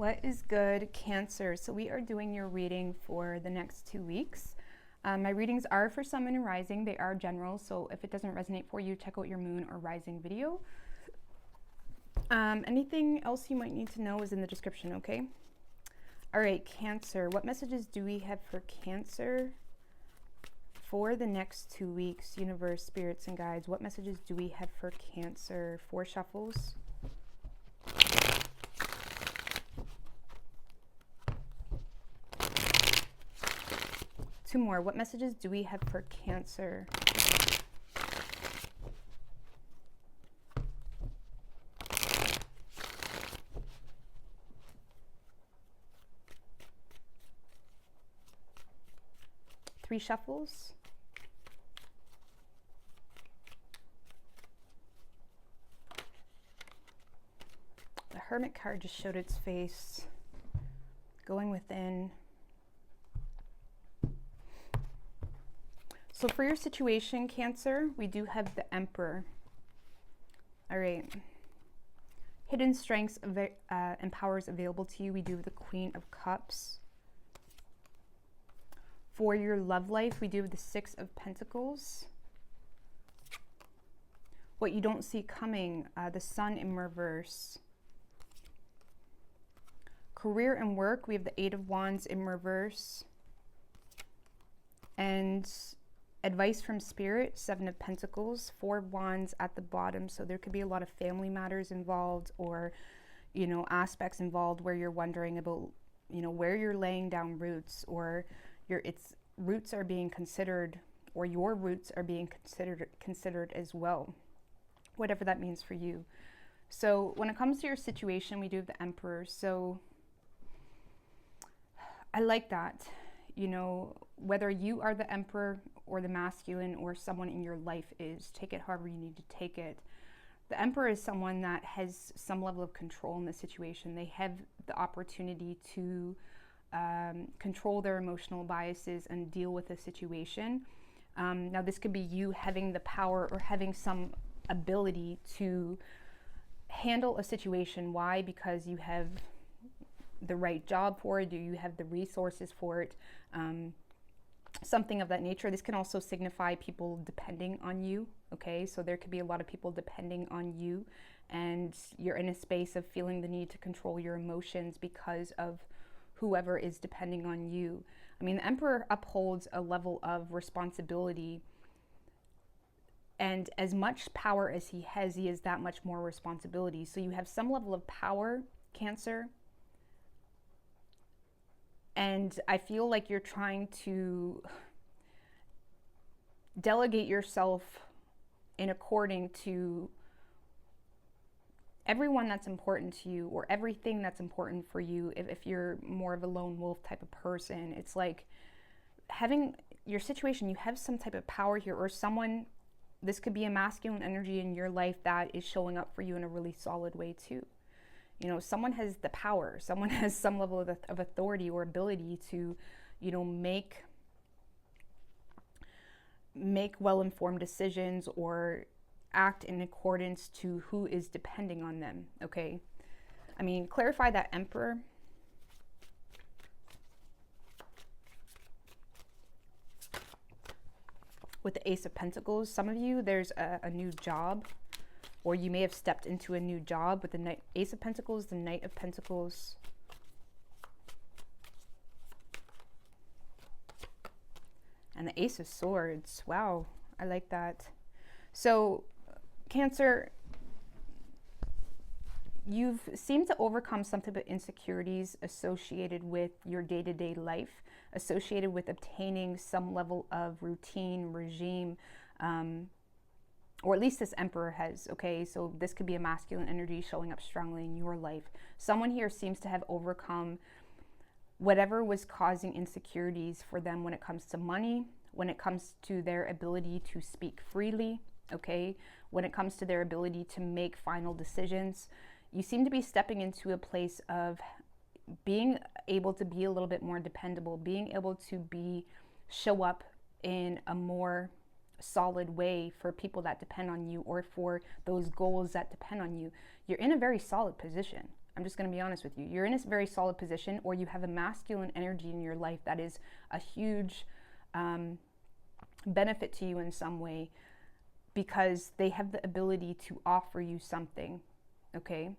What is good, Cancer? So we are doing your reading for the next 2 weeks. My readings are for Sun, Moon, and Rising. They are general, so if it doesn't resonate for you, check out your Moon or Rising video. Anything else you might need to know is in the description, okay? All right, Cancer. What messages do we have for Cancer for the next 2 weeks? Universe, spirits, and guides. What messages do we have for Cancer? 4 shuffles. Two more. What messages do we have for Cancer? Three shuffles. The Hermit card just showed its face. Going within. So for your situation, Cancer, we do have the Emperor. All right. Hidden strengths and powers available to you. We do have the Queen of Cups. For your love life, we do have the Six of Pentacles. What you don't see coming, the Sun in reverse. Career and work, we have the Eight of Wands in reverse. And advice from Spirit, Seven of Pentacles, Four of Wands at the bottom. So there could be a lot of family matters involved, or, you know, aspects involved where you're wondering about, you know, where you're laying down roots, or its roots are being considered, or your roots are being considered as well, whatever that means for you. So when it comes to your situation, we do have the Emperor. So I like that, you know, whether you are the Emperor or the masculine, or someone in your life is, take it however you need to take it. The Emperor is someone that has some level of control in the situation. They have the opportunity to control their emotional biases and deal with the situation. Now this could be you having the power or having some ability to handle a situation. Why? Because you have the right job for it. Do you have the resources for it? Something of that nature. This can also signify people depending on you. Okay, so there could be a lot of people depending on you, and you're in a space of feeling the need to control your emotions because of whoever is depending on you. I mean, the Emperor upholds a level of responsibility, and as much power as he has that much more responsibility. So you have some level of power, Cancer, and I feel like you're trying to delegate yourself in according to everyone that's important to you, or everything that's important for you. If you're more of a lone wolf type of person, it's like having your situation, you have some type of power here, or someone, this could be a masculine energy in your life that is showing up for you in a really solid way too. You know, someone has the power, someone has some level of authority or ability to, you know, make well-informed decisions or act in accordance to who is depending on them, okay? I mean, clarify that Emperor. With the Ace of Pentacles, some of you, there's a new job, or you may have stepped into a new job with the Ace of Pentacles, the Knight of Pentacles. And the Ace of Swords. Wow, I like that. So, Cancer, you've seemed to overcome some type of insecurities associated with your day-to-day life, associated with obtaining some level of routine, regime, or at least this Emperor has, okay? So this could be a masculine energy showing up strongly in your life. Someone here seems to have overcome whatever was causing insecurities for them when it comes to money, when it comes to their ability to speak freely, okay? When it comes to their ability to make final decisions. You seem to be stepping into a place of being able to be a little bit more dependable, being able to show up in a more solid way for people that depend on you, or for those goals that depend on you. You're in a very solid position. I'm just going to be honest with you. You're in a very solid position, or you have a masculine energy in your life that is a huge benefit to you in some way, because they have the ability to offer you something, okay?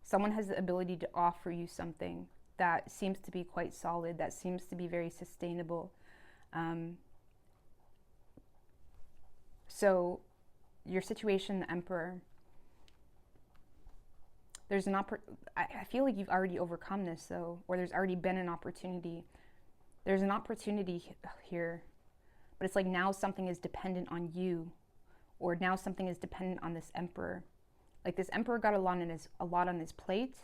Someone has the ability to offer you something that seems to be quite solid, that seems to be very sustainable. So your situation, the Emperor, there's an I feel like you've already overcome this though, or there's already been an opportunity. There's an opportunity here, but it's like now something is dependent on you, or now something is dependent on this Emperor. Like this Emperor got a lot on his plate,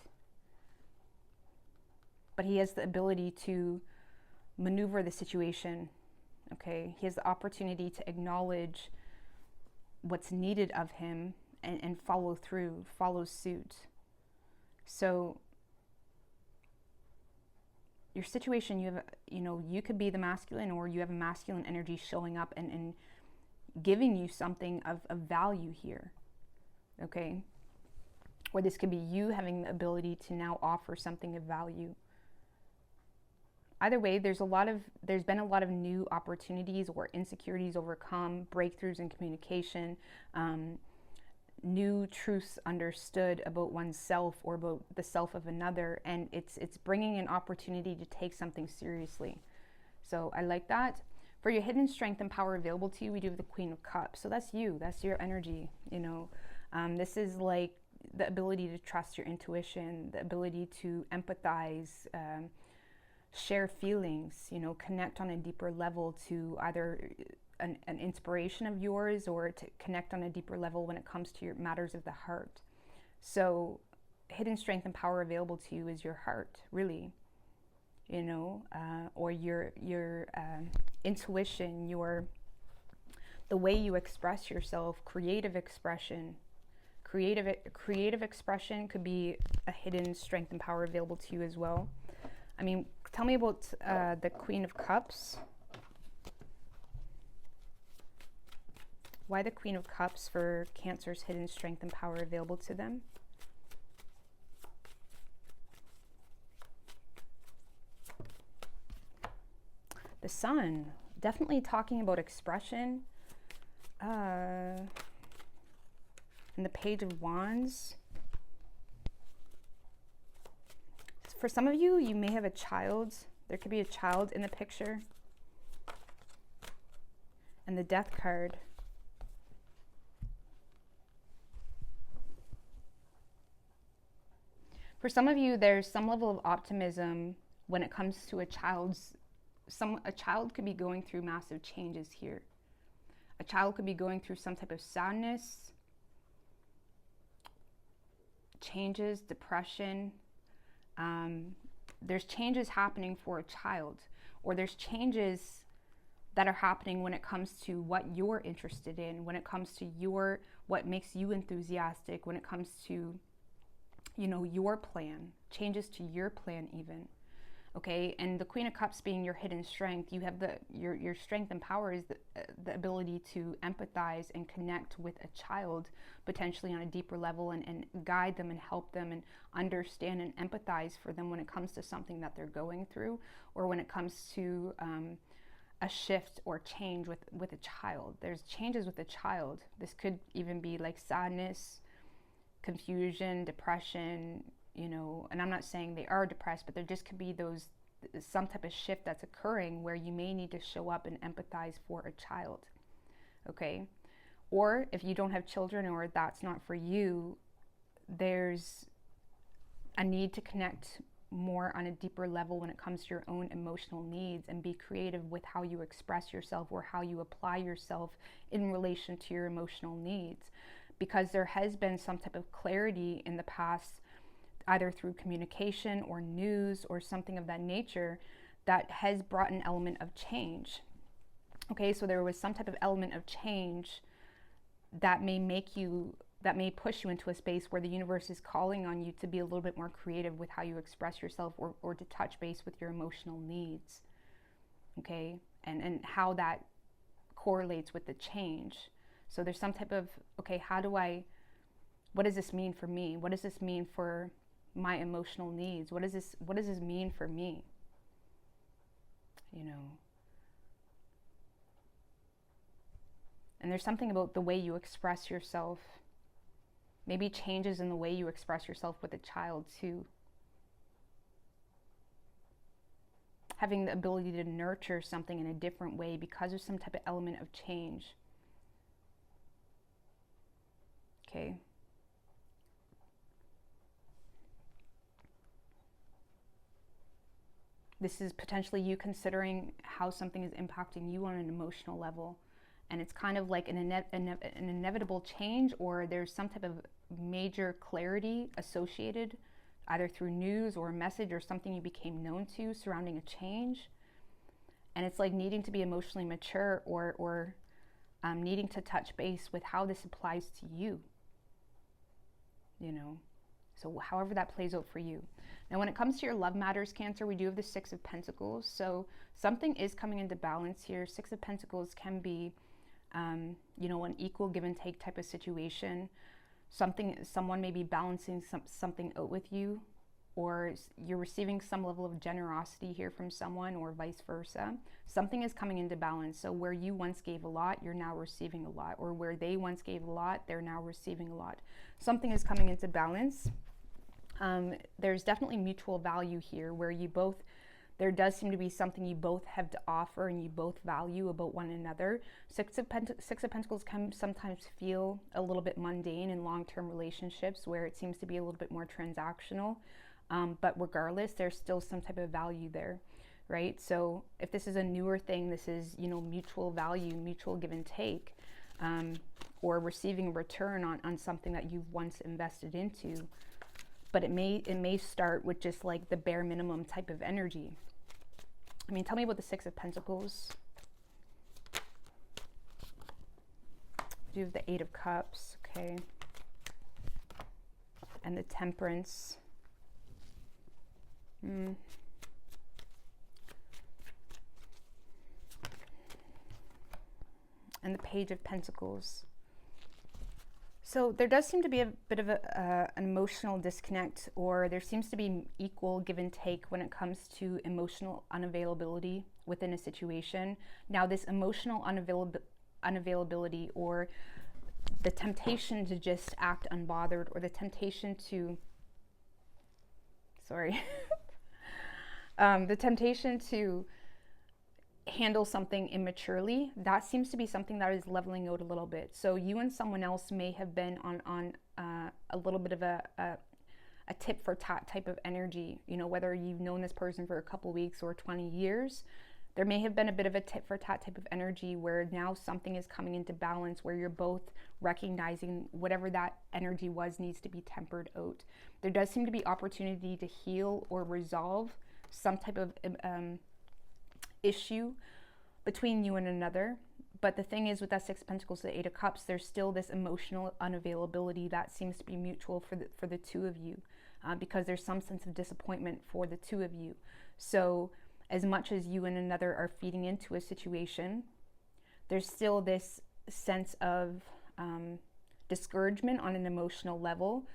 but he has the ability to maneuver the situation, okay? He has the opportunity to acknowledge what's needed of him and follow suit. So your situation, you could be the masculine, or you have a masculine energy showing up and giving you something of value here, okay? Or this could be you having the ability to now offer something of value. Either way, there's been a lot of new opportunities or insecurities overcome, breakthroughs in communication, new truths understood about oneself or about the self of another, and it's bringing an opportunity to take something seriously. So I like that. For your hidden strength and power available to you, we do have the Queen of Cups. So that's you. That's your energy. This is like the ability to trust your intuition, the ability to empathize, share feelings, connect on a deeper level to either an inspiration of yours, or to connect on a deeper level when it comes to your matters of the heart. So hidden strength and power available to you is your heart, really, or your intuition, the way you express yourself, creative expression. Creative expression could be a hidden strength and power available to you as well. I mean, tell me about the Queen of Cups. Why the Queen of Cups for Cancer's hidden strength and power available to them? The Sun, definitely talking about expression. And the Page of Wands. For some of you, you may have a child. There could be a child in the picture. And the Death card. For some of you, there's some level of optimism when it comes to a child could be going through massive changes here. A child could be going through some type of sadness, changes, depression. There's changes happening for a child, or there's changes that are happening when it comes to what you're interested in, when it comes to what makes you enthusiastic, when it comes to your plan, changes to your plan even. Okay, and the Queen of Cups being your hidden strength, you have your strength and power is the ability to empathize and connect with a child potentially on a deeper level, and guide them and help them and understand and empathize for them when it comes to something that they're going through, or when it comes to a shift or change with a child. There's changes with a child. This could even be like sadness, confusion, depression, and I'm not saying they are depressed, but there just could be some type of shift that's occurring where you may need to show up and empathize for a child, okay? Or if you don't have children, or that's not for you, there's a need to connect more on a deeper level when it comes to your own emotional needs, and be creative with how you express yourself or how you apply yourself in relation to your emotional needs. Because there has been some type of clarity in the past, either through communication or news or something of that nature, that has brought an element of change. Okay, so there was some type of element of change that may push you into a space where the universe is calling on you to be a little bit more creative with how you express yourself, or to touch base with your emotional needs. Okay, and how that correlates with the change. So there's some type of, okay, what does this mean for me? What does this mean for my emotional needs? What does this mean for me? You know. And there's something about the way you express yourself. Maybe changes in the way you express yourself with a child too. Having the ability to nurture something in a different way because of some type of element of change. Okay. This is potentially you considering how something is impacting you on an emotional level. And it's kind of like an inevitable change, or there's some type of major clarity associated either through news or a message or something you became known to surrounding a change. And it's like needing to be emotionally mature or needing to touch base with how this applies to you. You know, so however that plays out for you. Now, when it comes to your love matters, Cancer, we do have the Six of Pentacles. So something is coming into balance here. Six of Pentacles can be, you know, an equal give and take type of situation. Someone may be balancing something out with you, or you're receiving some level of generosity here from someone, or vice versa. Something is coming into balance. So where you once gave a lot, you're now receiving a lot, or where they once gave a lot, they're now receiving a lot. Something is coming into balance. There's definitely mutual value here, where there does seem to be something you both have to offer and you both value about one another. Six of Pentacles can sometimes feel a little bit mundane in long-term relationships, where it seems to be a little bit more transactional. But regardless, there's still some type of value there, right? So if this is a newer thing, this is, you know, mutual value, mutual give and take, or receiving a return on something that you've once invested into. But it may start with just like the bare minimum type of energy. I mean, tell me about the Six of Pentacles. You have the Eight of Cups, okay. And the Temperance. And the Page of Pentacles. So there does seem to be a bit of an emotional disconnect, or there seems to be equal give and take when it comes to emotional unavailability within a situation. Now, this emotional unavailability, or the temptation to just act unbothered, or the temptation to, the temptation to handle something immaturely, that seems to be something that is leveling out a little bit. So you and someone else may have been on a little bit of a tit for tat type of energy. You know, whether you've known this person for a couple weeks or 20 years, there may have been a bit of a tit for tat type of energy, where now something is coming into balance, where you're both recognizing whatever that energy was needs to be tempered out. There does seem to be opportunity to heal or resolve some type of issue between you and another. But the thing is, with that Six of Pentacles, the Eight of Cups, there's still this emotional unavailability that seems to be mutual for the two of you, because there's some sense of disappointment for the two of you. So as much as you and another are feeding into a situation, there's still this sense of discouragement on an emotional level.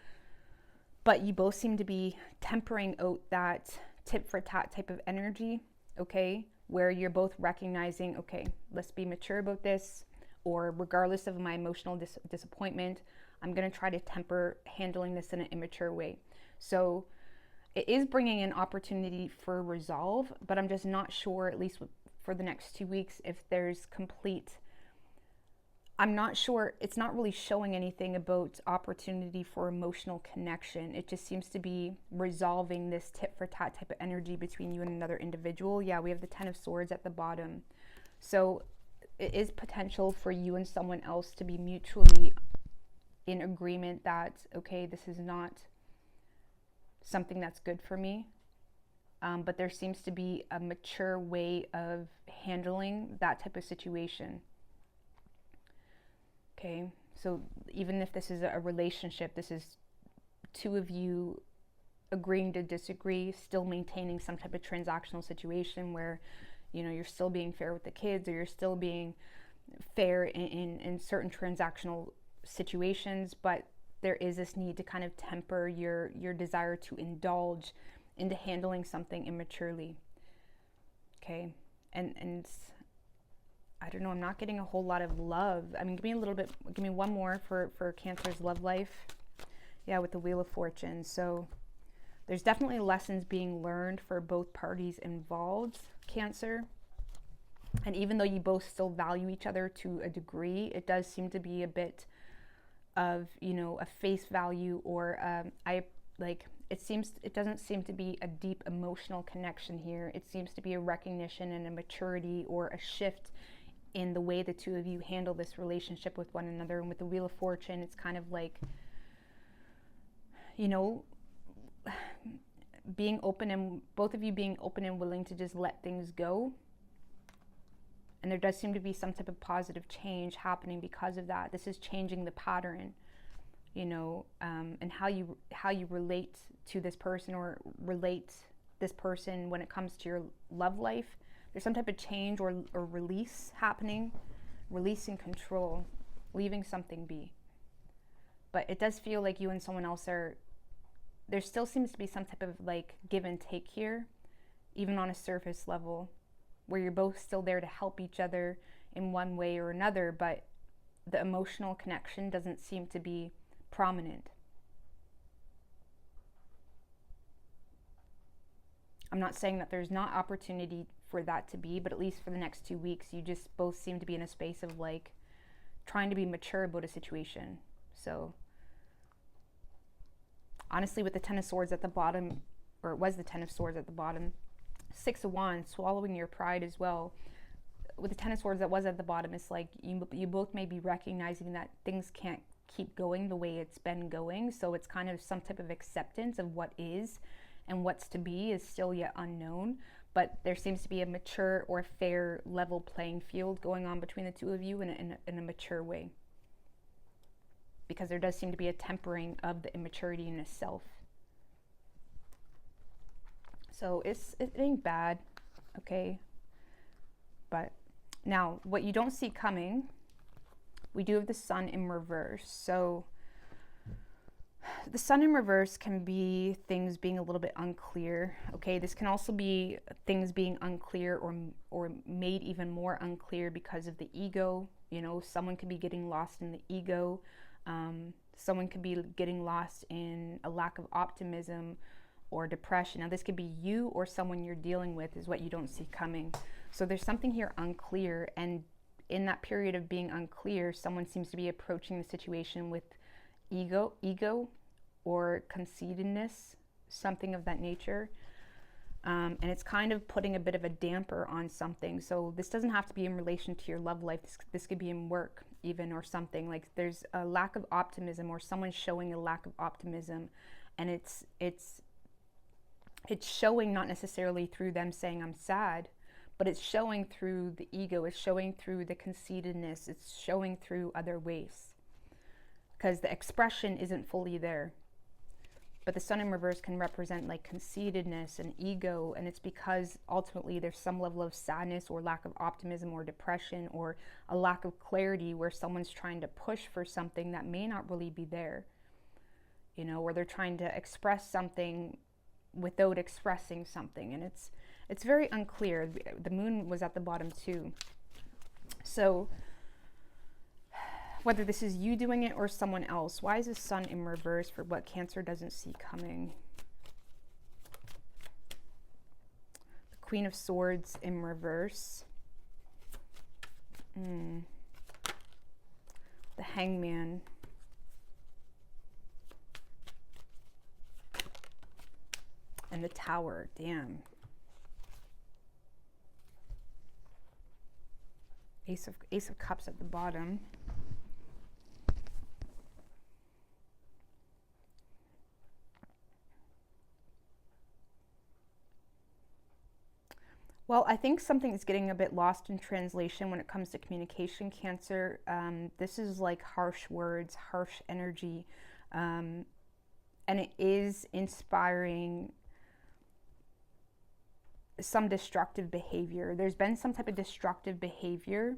But you both seem to be tempering out that tit for tat type of energy, okay? Where you're both recognizing, okay, let's be mature about this, or regardless of my emotional disappointment, I'm going to try to temper handling this in an immature way. So it is bringing an opportunity for resolve, but I'm just not sure, at least for the next 2 weeks, if there's complete, I'm not sure, it's not really showing anything about opportunity for emotional connection. It just seems to be resolving this tit for tat type of energy between you and another individual. Yeah, we have the Ten of Swords at the bottom. So it is potential for you and someone else to be mutually in agreement that, okay, this is not something that's good for me. But there seems to be a mature way of handling that type of situation. Okay, so even if this is a relationship, this is two of you agreeing to disagree, still maintaining some type of transactional situation where, you know, you're still being fair with the kids, or you're still being fair in certain transactional situations, but there is this need to kind of temper your desire to indulge into handling something immaturely. Okay, and I don't know, I'm not getting a whole lot of love. I mean, give me one more for Cancer's love life. Yeah, with the Wheel of Fortune. So there's definitely lessons being learned for both parties involved, Cancer. And even though you both still value each other to a degree, it does seem to be a bit of, you know, a face value, or it doesn't seem to be a deep emotional connection here. It seems to be a recognition and a maturity or a shift in the way the two of you handle this relationship with one another. And with the Wheel of Fortune, it's kind of like, you know, being open, and both of you being open and willing to just let things go. And there does seem to be some type of positive change happening because of that. This is changing the pattern, you know, and how you relate to this person, or relate this person when it comes to your love life. There's some type of change or release happening, releasing control, leaving something be. But it does feel like you and someone else there still seems to be some type of like give and take here, even on a surface level, where you're both still there to help each other in one way or another, but the emotional connection doesn't seem to be prominent. I'm not saying that there's not opportunity for that to be, but at least for the next 2 weeks, you just both seem to be in a space of like trying to be mature about a situation. So honestly, with the Ten of Swords at the bottom, or it was the Ten of Swords at the bottom, Six of Wands, swallowing your pride as well. With the Ten of Swords that was at the bottom, it's like you both may be recognizing that things can't keep going the way it's been going. So it's kind of some type of acceptance of what is, and what's to be is still yet unknown. But there seems to be a mature or fair level playing field going on between the two of you in a mature way. Because there does seem to be a tempering of the immaturity in itself. So it ain't bad, okay? But now, what you don't see coming, we do have the Sun in reverse. So the Sun in reverse can be things being a little bit unclear, okay? This can also be things being unclear or made even more unclear because of the ego. You know, someone could be getting lost in the ego. Someone could be getting lost in a lack of optimism or depression. Now, this could be you or someone you're dealing with, is what you don't see coming. So there's something here unclear, and in that period of being unclear, someone seems to be approaching the situation with ego or conceitedness, something of that nature. And it's kind of putting a bit of a damper on something. So this doesn't have to be in relation to your love life. This could be in work even, or something. Like there's a lack of optimism, or someone's showing a lack of optimism. And it's showing not necessarily through them saying I'm sad, but it's showing through the ego. It's showing through the conceitedness. It's showing through other ways. Because the expression isn't fully there. But the Sun in reverse can represent like conceitedness and ego, and it's because ultimately there's some level of sadness or lack of optimism or depression or a lack of clarity where someone's trying to push for something that may not really be there. You know, where they're trying to express something without expressing something, and it's very unclear. The Moon was at the bottom too. So whether this is you doing it or someone else. Why is the Sun in reverse for what Cancer doesn't see coming? The Queen of Swords in reverse. The Hangman. And the Tower. Damn. Ace of Cups at the bottom. Well, I think something is getting a bit lost in translation when it comes to communication, Cancer. This is like harsh words, harsh energy, and it is inspiring some destructive behavior. There's been some type of destructive behavior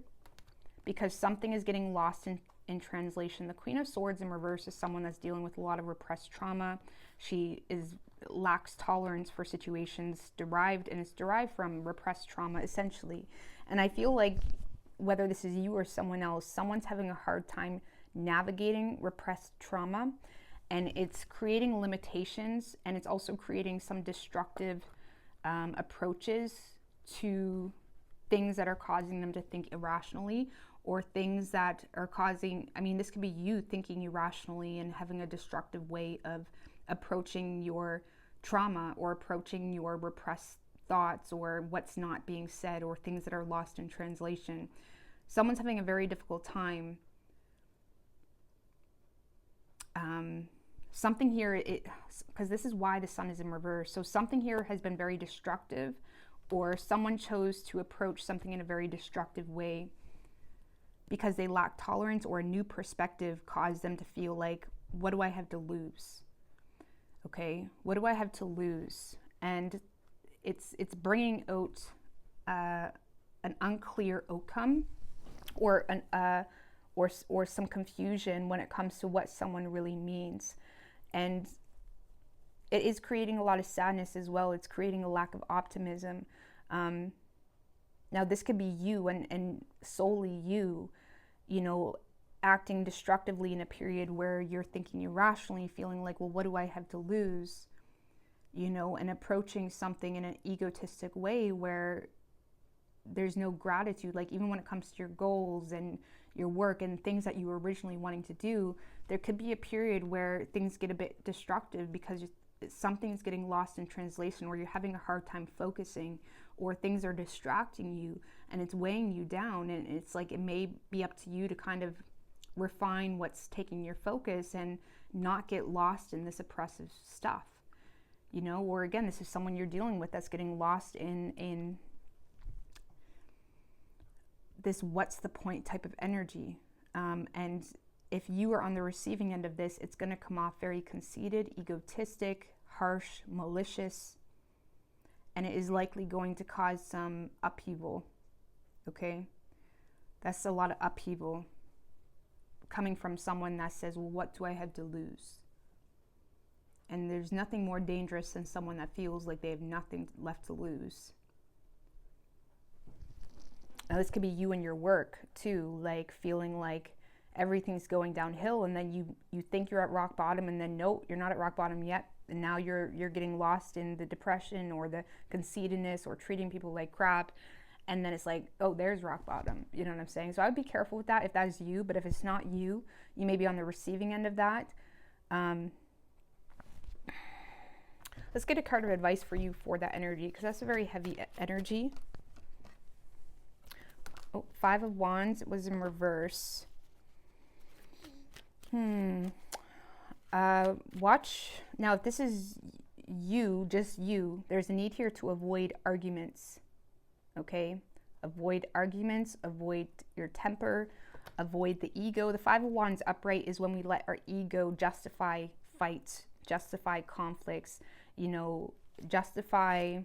because something is getting lost in translation. The Queen of Swords in reverse is someone that's dealing with a lot of repressed trauma. She lacks tolerance for situations derived from repressed trauma, essentially. And I feel like whether this is you or someone else, someone's having a hard time navigating repressed trauma, and it's creating limitations, and it's also creating some destructive approaches to things that are causing them to think irrationally, or things that are causing, I mean, this could be you thinking irrationally and having a destructive way of approaching your trauma, or approaching your repressed thoughts, or what's not being said, or things that are lost in translation. Someone's having a very difficult time. Something here, because this is why the Sun is in reverse. So something here has been very destructive, or someone chose to approach something in a very destructive way because they lack tolerance, or a new perspective caused them to feel like, what do I have to lose? Okay, what do I have to lose? And it's bringing out an unclear outcome, or or some confusion when it comes to what someone really means. And it is creating a lot of sadness as well. It's creating a lack of optimism. Now, this could be you, and solely you, acting destructively in a period where you're thinking irrationally, feeling like, well, what do I have to lose? And approaching something in an egotistic way where there's no gratitude. Like, even when it comes to your goals and your work and things that you were originally wanting to do, there could be a period where things get a bit destructive because something's getting lost in translation, or you're having a hard time focusing, or things are distracting you and it's weighing you down. And it's like, it may be up to you to kind of refine what's taking your focus and not get lost in this oppressive stuff, or again, this is someone you're dealing with that's getting lost in this what's the point type of energy. And if you are on the receiving end of this, it's going to come off very conceited, egotistic, harsh, malicious, and it is likely going to cause some upheaval. Okay? That's a lot of upheaval coming from someone that says, well, what do I have to lose? And there's nothing more dangerous than someone that feels like they have nothing left to lose. Now, this could be you and your work too, like feeling like everything's going downhill, and then you think you're at rock bottom, and then nope, you're not at rock bottom yet, and now you're getting lost in the depression or the conceitedness or treating people like crap, and then it's like, oh, there's rock bottom. You know what I'm saying? So I would be careful with that if that is you. But if it's not you, you may be on the receiving end of that. Let's get a card of advice for you for that energy, because that's a very heavy energy. Oh, Five of Wands, it was in reverse. Watch. Now, if this is you, just you, there's a need here to avoid arguments. Okay? Avoid arguments, avoid your temper, avoid the ego. The Five of Wands upright is when we let our ego justify fights, justify conflicts, justify,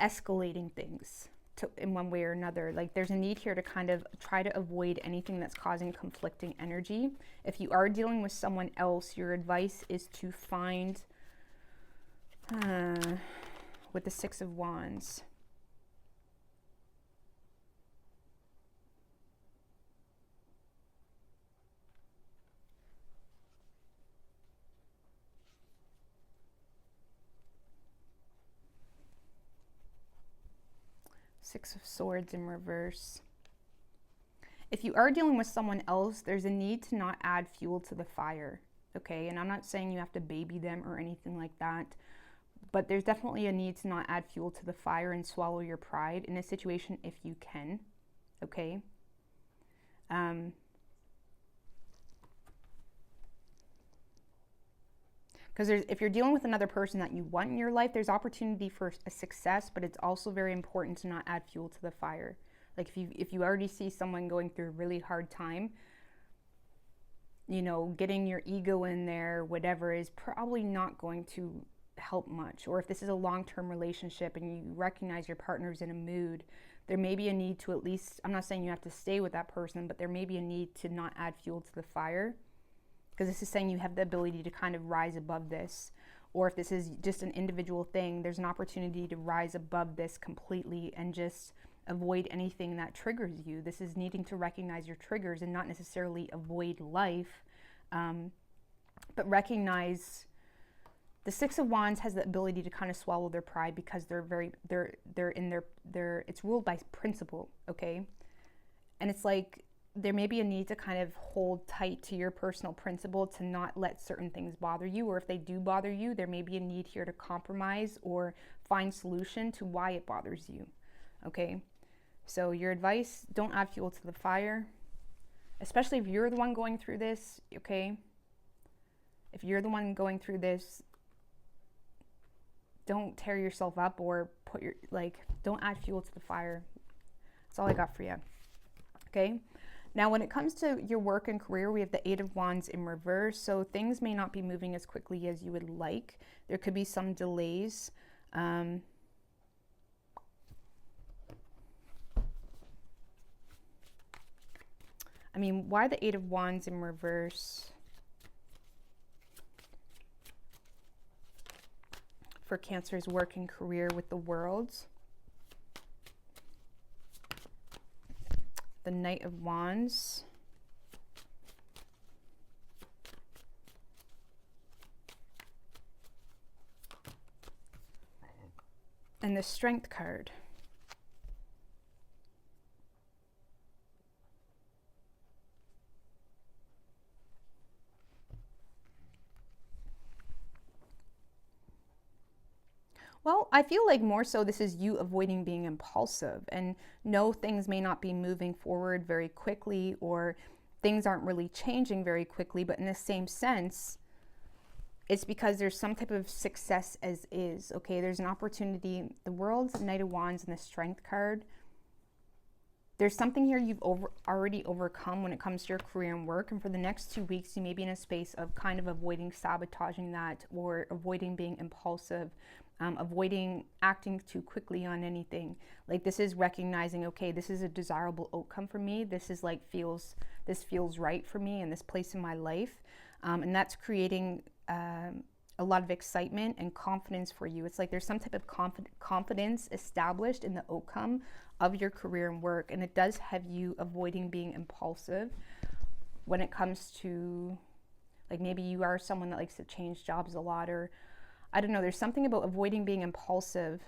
escalating things in one way or another. Like, there's a need here to kind of try to avoid anything that's causing conflicting energy. If you are dealing with someone else, your advice is to find, with the Six of Wands, Six of Swords in reverse. If you are dealing with someone else, there's a need to not add fuel to the fire, okay? And I'm not saying you have to baby them or anything like that, but there's definitely a need to not add fuel to the fire and swallow your pride in a situation if you can, okay? Because if you're dealing with another person that you want in your life, there's opportunity for a success, but it's also very important to not add fuel to the fire. Like, if you already see someone going through a really hard time, getting your ego in there, whatever, is probably not going to help much. Or if this is a long-term relationship and you recognize your partner's in a mood there may be a need to at least, I'm not saying you have to stay with that person, but there may be a need to not add fuel to the fire, because this is saying you have the ability to kind of rise above this. Or if this is just an individual thing, there's an opportunity to rise above this completely and just avoid anything that triggers you. This is needing to recognize your triggers and not necessarily avoid life, but recognize. The Six of Wands has the ability to kind of swallow their pride, because they're in their it's ruled by principle, okay? And it's like there may be a need to kind of hold tight to your personal principle to not let certain things bother you, or if they do bother you, there may be a need here to compromise or find solution to why it bothers you, okay? So your advice, don't add fuel to the fire, especially if you're the one going through this, okay? If you're the one going through this, don't tear yourself up or don't add fuel to the fire. That's all I got for you. Okay. Now, when it comes to your work and career, we have the Eight of Wands in reverse. So things may not be moving as quickly as you would like. There could be some delays. I mean, why the Eight of Wands in reverse? For Cancer's work and career with the World. The Knight of Wands. And the Strength card. Well, I feel like more so this is you avoiding being impulsive, and no, things may not be moving forward very quickly, or things aren't really changing very quickly, but in the same sense, it's because there's some type of success as is, okay? There's an opportunity. The World's Knight of Wands and the Strength card. There's something here you've already overcome when it comes to your career and work, and for the next 2 weeks, you may be in a space of kind of avoiding sabotaging that, or avoiding being impulsive, avoiding acting too quickly on anything. Like, this is recognizing, okay, this is a desirable outcome for me. This is like this feels right for me in this place in my life, and that's creating a lot of excitement and confidence for you. It's like there's some type of confidence established in the outcome of your career and work, and it does have you avoiding being impulsive when it comes to, like, maybe you are someone that likes to change jobs a lot, or I don't know, there's something about avoiding being impulsive.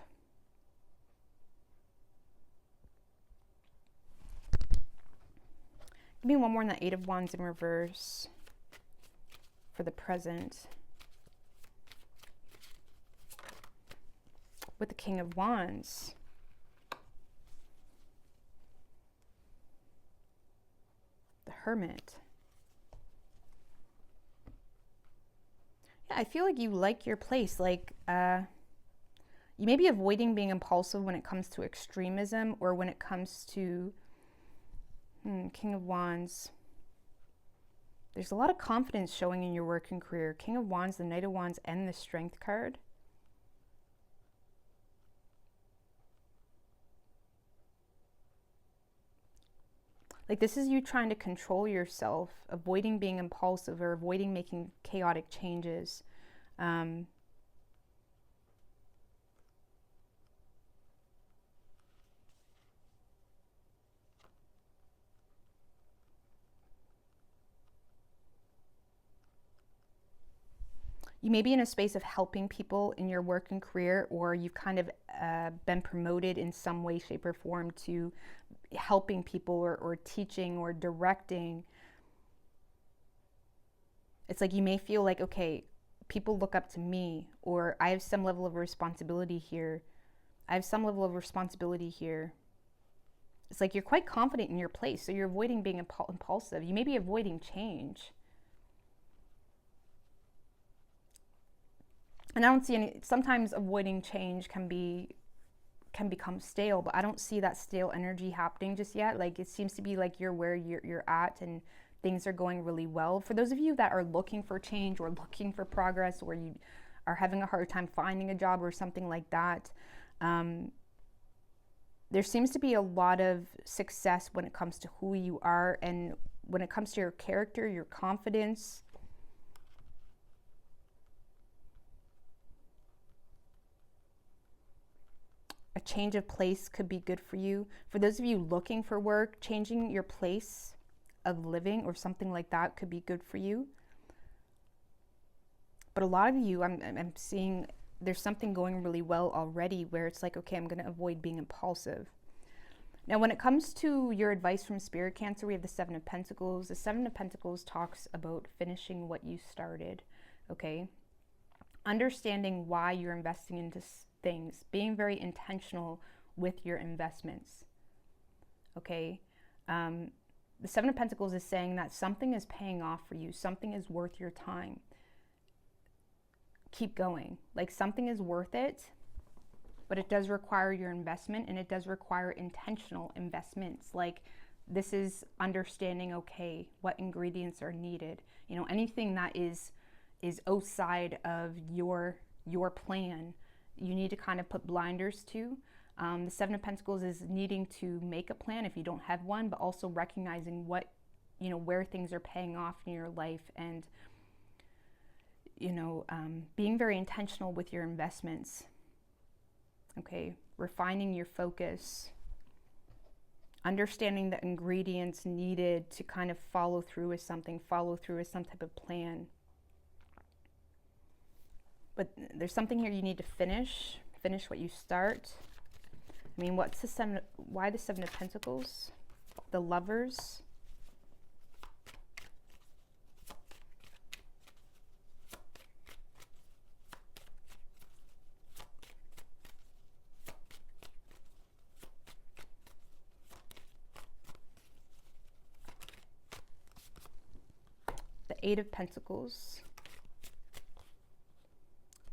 Give me one more on the Eight of Wands in reverse for the present. With the King of Wands. The Hermit. I feel like you like your place. Like, you may be avoiding being impulsive when it comes to extremism, or when it comes to King of Wands. There's a lot of confidence showing in your work and career. King of Wands, the Knight of Wands, and the Strength card. Like, this is you trying to control yourself, avoiding being impulsive, or avoiding making chaotic changes. You may be in a space of helping people in your work and career, or you've kind of been promoted in some way, shape, or form to helping people, or teaching, or directing. It's like you may feel like, okay, people look up to me, or I have some level of responsibility here. It's like you're quite confident in your place, so you're avoiding being impulsive. You may be avoiding change. And I don't see any, sometimes avoiding change can become stale, but I don't see that stale energy happening just yet. Like, it seems to be like you're where you're at, and things are going really well. For those of you that are looking for change, or looking for progress, or you are having a hard time finding a job or something like that, there seems to be a lot of success when it comes to who you are and when it comes to your character, your confidence. A change of place could be good for you. For those of you looking for work, changing your place of living or something like that could be good for you. But a lot of you, I'm seeing there's something going really well already where it's like, okay, I'm going to avoid being impulsive. Now, when it comes to your advice from Spirit, Cancer, we have the Seven of Pentacles. The Seven of Pentacles talks about finishing what you started, okay? Understanding why you're investing into things, being very intentional with your investments, okay? The Seven of Pentacles is saying that something is paying off for you. Something is worth your time. Keep going. Like, something is worth it, but it does require your investment, and it does require intentional investments. Like, this is understanding, okay, what ingredients are needed. You know, anything that is outside of your plan, you need to kind of put blinders to. The Seven of Pentacles is needing to make a plan if you don't have one, but also recognizing what, you know, where things are paying off in your life, and you know, being very intentional with your investments. Okay, refining your focus, understanding the ingredients needed to kind of follow through with something, follow through with some type of plan. But there's something here you need to finish what you start. I mean, why the Seven of Pentacles? The Lovers. The Eight of Pentacles.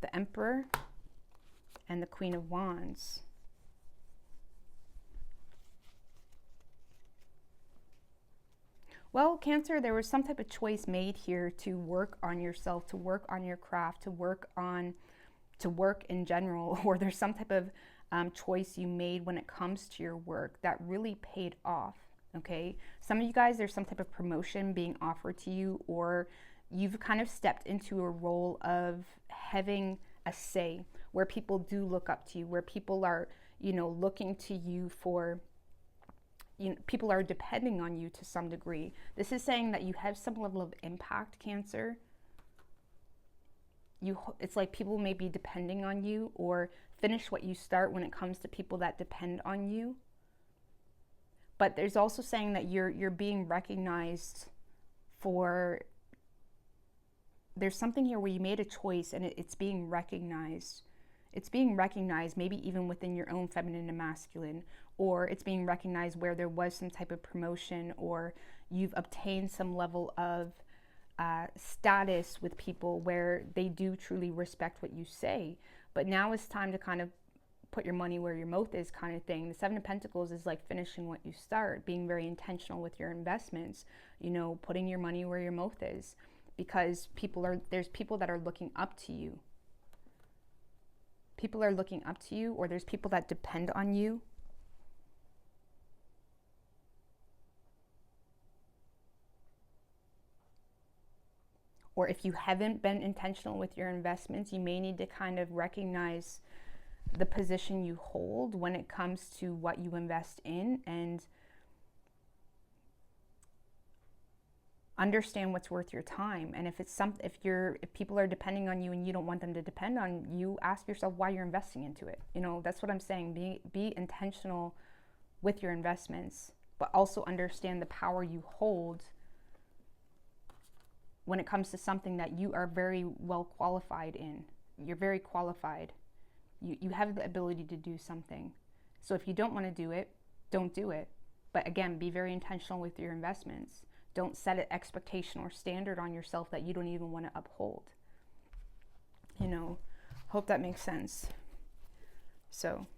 The Emperor. And the Queen of Wands. Well, Cancer, there was some type of choice made here to work on yourself, to work on your craft, to work in general, or there's some type of choice you made when it comes to your work that really paid off, okay? Some of you guys, there's some type of promotion being offered to you, or you've kind of stepped into a role of having a say, where people do look up to you, where people are, you know, looking to you for, you know, people are depending on you to some degree. This is saying that you have some level of impact, Cancer. It's like people may be depending on you, or finish what you start when it comes to people that depend on you. But there's also saying that you're being recognized for, there's something here where you made a choice and it's being recognized. It's being recognized maybe even within your own feminine and masculine, or it's being recognized where there was some type of promotion, or you've obtained some level of status with people where they do truly respect what you say. But now it's time to kind of put your money where your mouth is, kind of thing. The Seven of Pentacles is like finishing what you start, being very intentional with your investments, you know, putting your money where your mouth is, because there's people that are looking up to you. People are looking up to you, or there's people that depend on you. Or if you haven't been intentional with your investments, you may need to kind of recognize the position you hold when it comes to what you invest in, and understand what's worth your time. And if people are depending on you and you don't want them to depend on you, ask yourself why you're investing into it. You know, that's what I'm saying. Be intentional with your investments, but also understand the power you hold when it comes to something that you are very well qualified in. You're very qualified. You have the ability to do something. So if you don't want to do it, don't do it. But again, be very intentional with your investments. Don't set an expectation or standard on yourself that you don't even want to uphold. You know, hope that makes sense. So,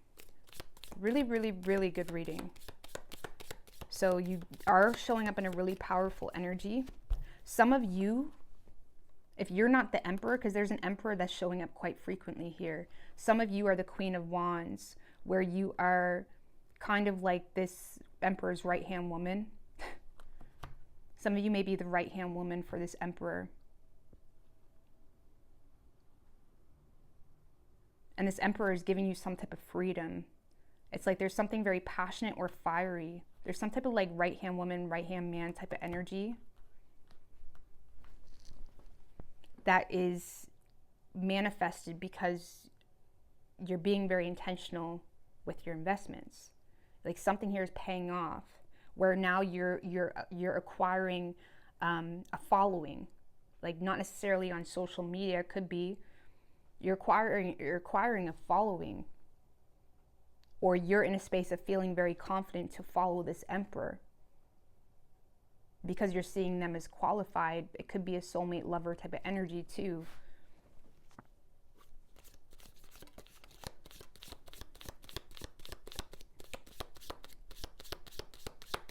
really, really, really good reading. So you are showing up in a really powerful energy. Some of you, if you're not the Emperor, because there's an Emperor that's showing up quite frequently here. Some of you are the Queen of Wands, where you are kind of like this Emperor's right-hand woman. Some of you may be the right-hand woman for this Emperor. And this Emperor is giving you some type of freedom. It's like there's something very passionate or fiery. There's some type of like right-hand woman, right-hand man type of energy that is manifested because you're being very intentional with your investments. Like something here is paying off, where now you're acquiring a following, like not necessarily on social media. It could be you're acquiring a following, or you're in a space of feeling very confident to follow this Emperor because you're seeing them as qualified. It could be a soulmate lover type of energy too.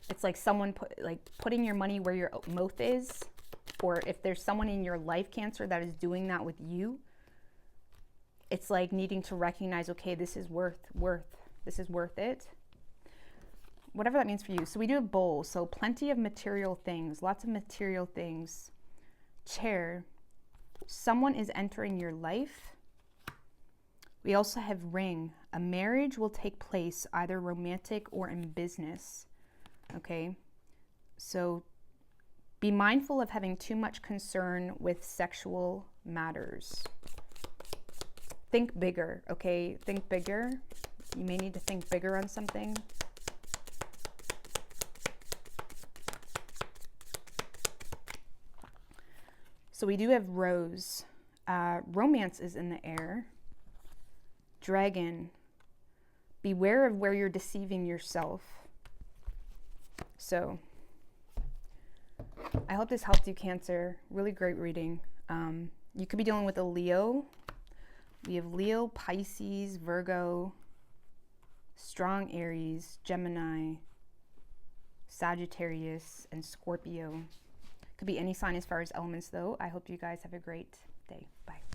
It's like someone putting your money where your mouth is, or if there's someone in your life, Cancer, that is doing that with you, it's like needing to recognize, okay, this is worth it. Whatever that means for you. So we do have Bull, so plenty of material things, lots of material things. Chair, someone is entering your life. We also have Ring, a marriage will take place either romantic or in business. Okay, so be mindful of having too much concern with sexual matters. Think bigger, okay? Think bigger. You may need to think bigger on something. So we do have Rose. Romance is in the air. Dragon. Beware of where you're deceiving yourself. So I hope this helped you, Cancer. Really great reading. You could be dealing with a Leo. We have Leo, Pisces, Virgo, strong Aries, Gemini, Sagittarius, and Scorpio. Could be any sign as far as elements though. I hope you guys have a great day. Bye.